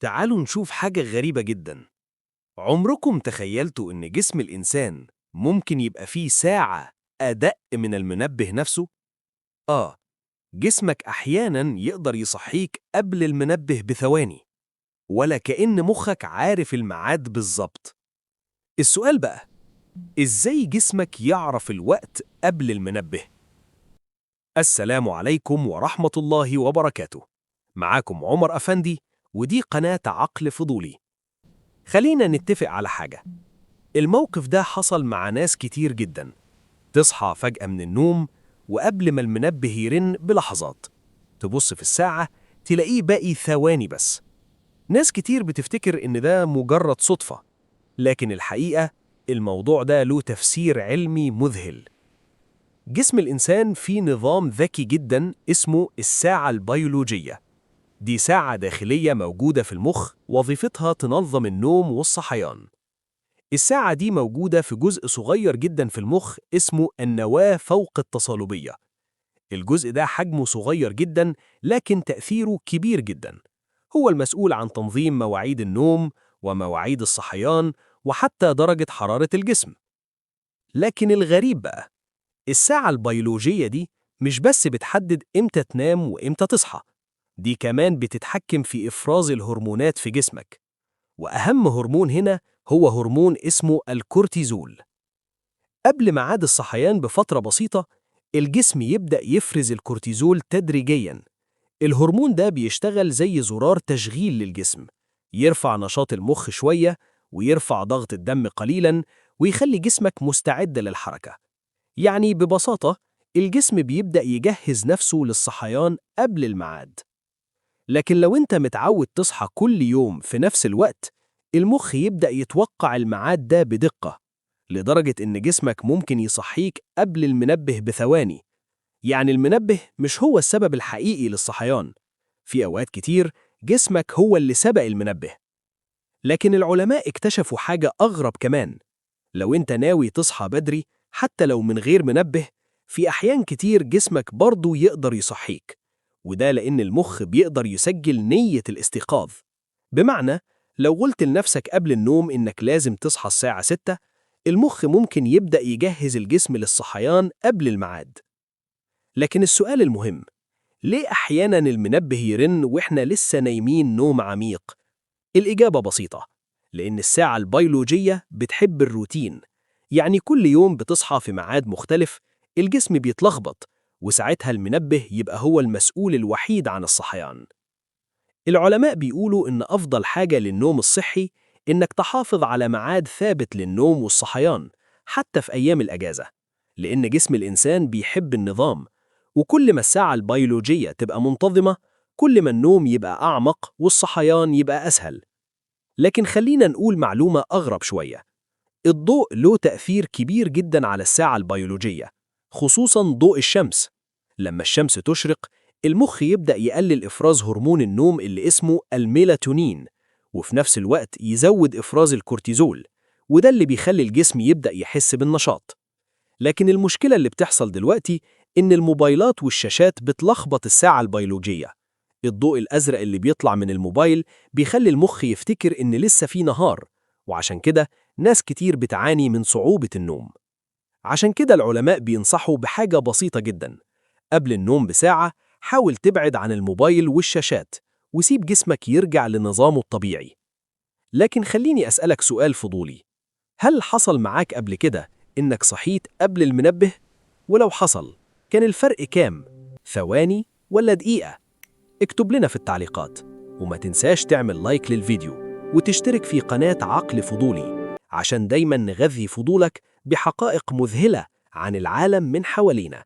تعالوا نشوف حاجة غريبة جدا. عمركم تخيلتوا إن جسم الإنسان ممكن يبقى فيه ساعة أدق من المنبه نفسه؟ جسمك أحياناً يقدر يصحيك قبل المنبه بثواني، ولا كأن مخك عارف الميعاد بالظبط. السؤال بقى، إزاي جسمك يعرف الوقت قبل المنبه؟ السلام عليكم ورحمة الله وبركاته. معاكم عمر أفندي، ودي قناة عقل فضولي. خلينا نتفق على حاجة. الموقف ده حصل مع ناس كتير جدا. تصحى فجأة من النوم، وقبل ما المنبه يرن بلحظات تبص في الساعة تلاقيه باقي ثواني بس. ناس كتير بتفتكر إن ده مجرد صدفة، لكن الحقيقة الموضوع ده له تفسير علمي مذهل. جسم الإنسان فيه نظام ذكي جدا اسمه الساعة البيولوجية. دي ساعة داخلية موجودة في المخ، وظيفتها تنظم النوم والصحيان. الساعة دي موجودة في جزء صغير جدا في المخ اسمه النواة فوق التصالبية. الجزء ده حجمه صغير جدا، لكن تأثيره كبير جدا. هو المسؤول عن تنظيم مواعيد النوم ومواعيد الصحيان وحتى درجة حرارة الجسم. لكن الغريب بقى، الساعة البيولوجية دي مش بس بتحدد إمتى تنام وإمتى تصحى، دي كمان بتتحكم في إفراز الهرمونات في جسمك. وأهم هرمون هنا هو هرمون اسمه الكورتيزول. قبل ميعاد الصحيان بفترة بسيطة، الجسم يبدأ يفرز الكورتيزول تدريجياً. الهرمون ده بيشتغل زي زرار تشغيل للجسم، يرفع نشاط المخ شوية، ويرفع ضغط الدم قليلاً، ويخلي جسمك مستعد للحركة. يعني ببساطة، الجسم بيبدأ يجهز نفسه للصحيان قبل الميعاد. لكن لو انت متعود تصحى كل يوم في نفس الوقت، المخ يبدأ يتوقع الميعاد ده بدقة، لدرجة إن جسمك ممكن يصحيك قبل المنبه بثواني. يعني المنبه مش هو السبب الحقيقي للصحيان. في أوقات كتير جسمك هو اللي سبق المنبه. لكن العلماء اكتشفوا حاجة أغرب كمان. لو انت ناوي تصحى بدري حتى لو من غير منبه، في أحيان كتير جسمك برضو يقدر يصحيك. وده لأن المخ بيقدر يسجل نية الاستيقاظ. بمعنى، لو قلت لنفسك قبل النوم إنك لازم تصحى الساعة 6، المخ ممكن يبدأ يجهز الجسم للصحيان قبل الميعاد. لكن السؤال المهم، ليه أحياناً المنبه يرن وإحنا لسه نايمين نوم عميق؟ الإجابة بسيطة، لأن الساعة البيولوجية بتحب الروتين. يعني كل يوم بتصحى في ميعاد مختلف، الجسم بيتلخبط، وساعتها المنبه يبقى هو المسؤول الوحيد عن الصحيان. العلماء بيقولوا إن أفضل حاجة للنوم الصحي إنك تحافظ على ميعاد ثابت للنوم والصحيان، حتى في أيام الأجازة، لأن جسم الإنسان بيحب النظام. وكل ما الساعة البيولوجية تبقى منتظمة، كل ما النوم يبقى أعمق والصحيان يبقى أسهل. لكن خلينا نقول معلومة أغرب شوية. الضوء له تأثير كبير جدا على الساعة البيولوجية، خصوصا ضوء الشمس. لما الشمس تشرق، المخ يبدأ يقلل إفراز هرمون النوم اللي اسمه الميلاتونين، وفي نفس الوقت يزود إفراز الكورتيزول، وده اللي بيخلي الجسم يبدأ يحس بالنشاط. لكن المشكلة اللي بتحصل دلوقتي إن الموبايلات والشاشات بتلخبط الساعة البيولوجية. الضوء الأزرق اللي بيطلع من الموبايل بيخلي المخ يفتكر إن لسه في نهار، وعشان كده ناس كتير بتعاني من صعوبة النوم. عشان كده العلماء بينصحوا بحاجة بسيطة جدا. قبل النوم بساعة حاول تبعد عن الموبايل والشاشات، وسيب جسمك يرجع لنظامه الطبيعي. لكن خليني أسألك سؤال فضولي. هل حصل معاك قبل كده إنك صحيت قبل المنبه؟ ولو حصل، كان الفرق كام؟ ثواني ولا دقيقة؟ اكتب لنا في التعليقات. وما تنساش تعمل لايك للفيديو، وتشترك في قناة عقل فضولي، عشان دايما نغذي فضولك بحقائق مذهلة عن العالم من حوالينا.